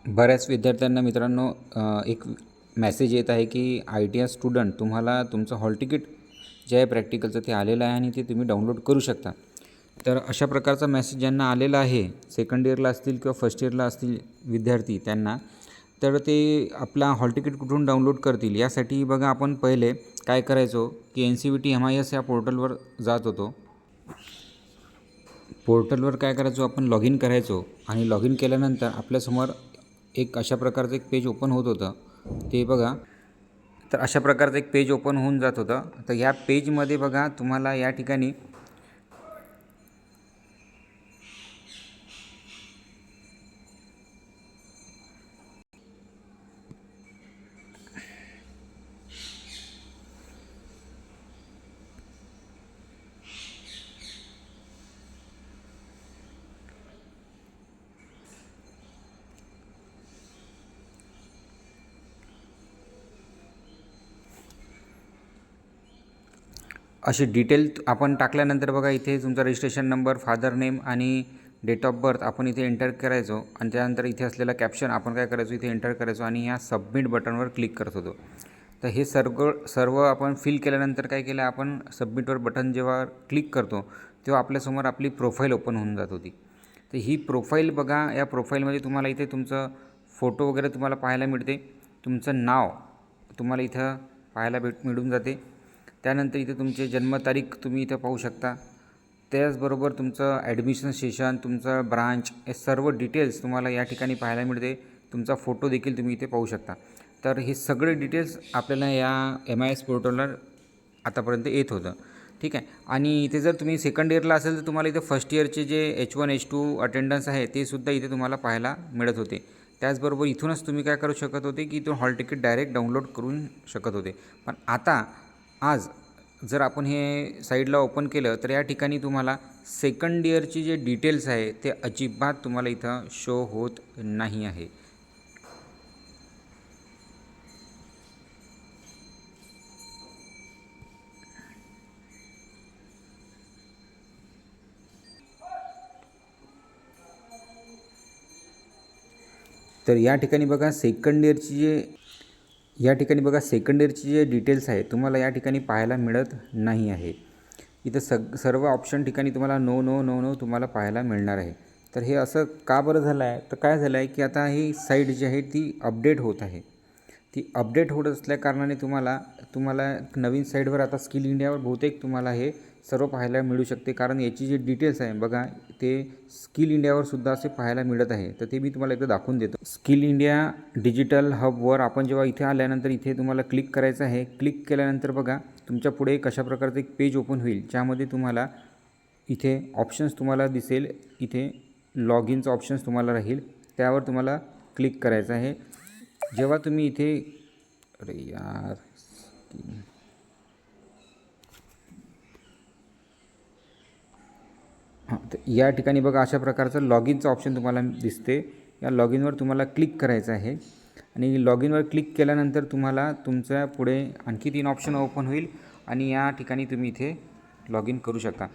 बऱ्याच विद्यार्थ्यांना मित्रांनो एक मेसेज येत आहे की ITS स्टुडंट तुम्हाला तुमचं हॉल तिकीट जे आहे प्रॅक्टिकलचं ते आलेलं आहे आणि ते तुम्ही डाउनलोड करू शकता. तर अशा प्रकारचा मेसेज ज्यांना आलेला आहे, सेकंड इयरला असतील किंवा फर्स्ट इयरला असतील विद्यार्थी त्यांना, तर ते आपला हॉल तिकीट कुठून डाउनलोड करतील यासाठी बघा आपण पहिले काय करायचो की NCVT MIS या पोर्टलवर जात होतो. पोर्टलवर काय करायचो आपण लॉग इन करायचो आणि लॉग इन केल्यानंतर आपल्यासमोर एक अशा प्रकारचं एक पेज ओपन होत होतं. ते बघा, तर अशा प्रकारचं एक पेज ओपन होऊन जात होतं. तर या पेजमध्ये बघा तुम्हाला या ठिकाणी अशी डिटेल आपण टाकल्यानंतर बघा इथे तुमचा रजिस्ट्रेशन नंबर, फादर नेम आणि डेट ऑफ बर्थ आपण इथे एंटर करायचो आणि त्यानंतर इथे असलेला कॅप्शन आपण काय करायचो इथे एंटर करायचो आणि ह्या सबमिट बटनवर क्लिक करत होतो. तर हे सर्व आपण फिल केल्यानंतर काय केलं आपण सबमिटवर बटन जेव्हा क्लिक करतो तेव्हा आपल्यासमोर आपली प्रोफाईल ओपन होऊन जात होती. तर ही प्रोफाईल बघा, या प्रोफाईलमध्ये तुम्हाला इथे तुमचं फोटो वगैरे तुम्हाला पाहायला मिळते, तुमचं नाव तुम्हाला इथं पाहायला मिळून जाते. त्यानंतर इथे तुमची जन्मतारीख तुम्ही इथं पाहू शकता. त्याचबरोबर तुमचं ॲडमिशन सेशन, तुमचं ब्रांच, हे सर्व डिटेल्स तुम्हाला या ठिकाणी पाहायला मिळते. तुमचा फोटो देखील तुम्ही इथे पाहू शकता. तर हे सगळे डिटेल्स आपल्याला या MIS पोर्टलवर आतापर्यंत येत होतं. ठीक आहे. आणि इथे जर तुम्ही सेकंड इयरला असेल तर तुम्हाला इथे फर्स्ट इयरचे जे H1 H2 अटेंडन्स आहे ते सुद्धा इथे तुम्हाला पाहायला मिळत होते. त्याचबरोबर इथूनच तुम्ही काय करू शकत होते की तो हॉल तिकीट डायरेक्ट डाउनलोड करून शकत होते. पण आता आज जर आपण हे साईडला ओपन केलं तर या ठिकाणी तुम्हाला सेकंड इयरची जे डिटेल्स आहे ते अजिबात तुम्हाला इथं शो होत नाही आहे. तर या ठिकाणी बघा सेकंड इयरची जे डिटेल्स आहे तुम्हाला या ठिकाणी पाहायला मिळत नाही आहे. इथं सर्व ऑप्शन ठिकाणी तुम्हाला नो नो नो नो तुम्हाला पाहायला मिळणार आहे. तर हे असं का बरं झालं आहे, तर काय झालं आहे की आता ही साईट जी आहे ती अपडेट होत आहे. ती अपडेट होत असल्याकारणाने तुम्हाला नवीन साईटवर आता स्किल इंडियावर बहुतेक तुम्हाला हे सर्व पाहायला मिळू शकते. कारण याची जी डिटेल्स आहे बघा ते स्किल इंडियावर सुद्धा असे पाहायला मिळत आहे. तर ते मी तुम्हाला एकदा दाखवून देतो. स्किल इंडिया डिजिटल हबवर आपण जेव्हा इथे आल्यानंतर इथे तुम्हाला क्लिक करायचं आहे. क्लिक केल्यानंतर बघा तुमच्या पुढे एक अशा प्रकारचं एक पेज ओपन होईल, ज्यामध्ये तुम्हाला इथे ऑप्शन्स तुम्हाला दिसेल. इथे लॉग इनचं ऑप्शन्स तुम्हाला राहील, त्यावर तुम्हाला क्लिक करायचं आहे. जेव्हा तुम्ही इथे तर या ठिकाणी बघा अशा प्रकारचं लॉग इनचं ऑप्शन तुम्हाला दिसते. या लॉग इनवर तुम्हाला क्लिक करायचं आहे आणि लॉग इनवर क्लिक केल्यानंतर तुम्हाला तुमच्या पुढे आणखी 3 ऑप्शन ओपन होईल आणि या ठिकाणी तुम्ही इथे लॉग इन करू शकता.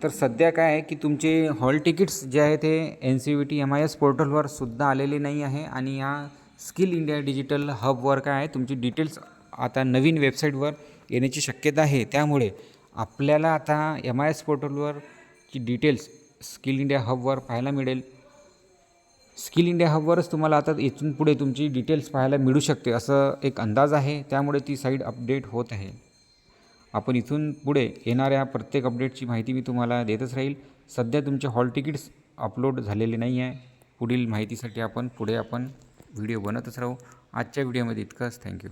तर सध्या काय आहे की तुमचे हॉल तिकीट्स जे आहे ते NCVT MIS पोर्टलवर सुद्धा आलेले नाही आहे आणि या स्किल इंडिया डिजिटल हबवर काय आहे तुमची डिटेल्स आता नवीन वेबसाईटवर येण्याची शक्यता आहे. त्यामुळे आपल्याला आता MIS पोर्टलवरची डिटेल्स स्किल इंडिया हबवर पाहायला मिळेल. स्किल इंडिया हबवरच तुम्हाला आता इथून पुढे तुमची डिटेल्स पाहायला मिळू शकते असं एक अंदाज आहे. त्यामुळे ती साईट अपडेट होत आहे. आपण इथून पुढे येणाऱ्या प्रत्येक अपडेटची माहिती मी तुम्हाला देतच राहील. सध्या तुमचे हॉल तिकीट्स अपलोड झालेले नाही आहे. पुढील माहितीसाठी आपण व्हिडिओ बनतच राहू. आजच्या व्हिडिओमध्ये इतकंच. थँक्यू.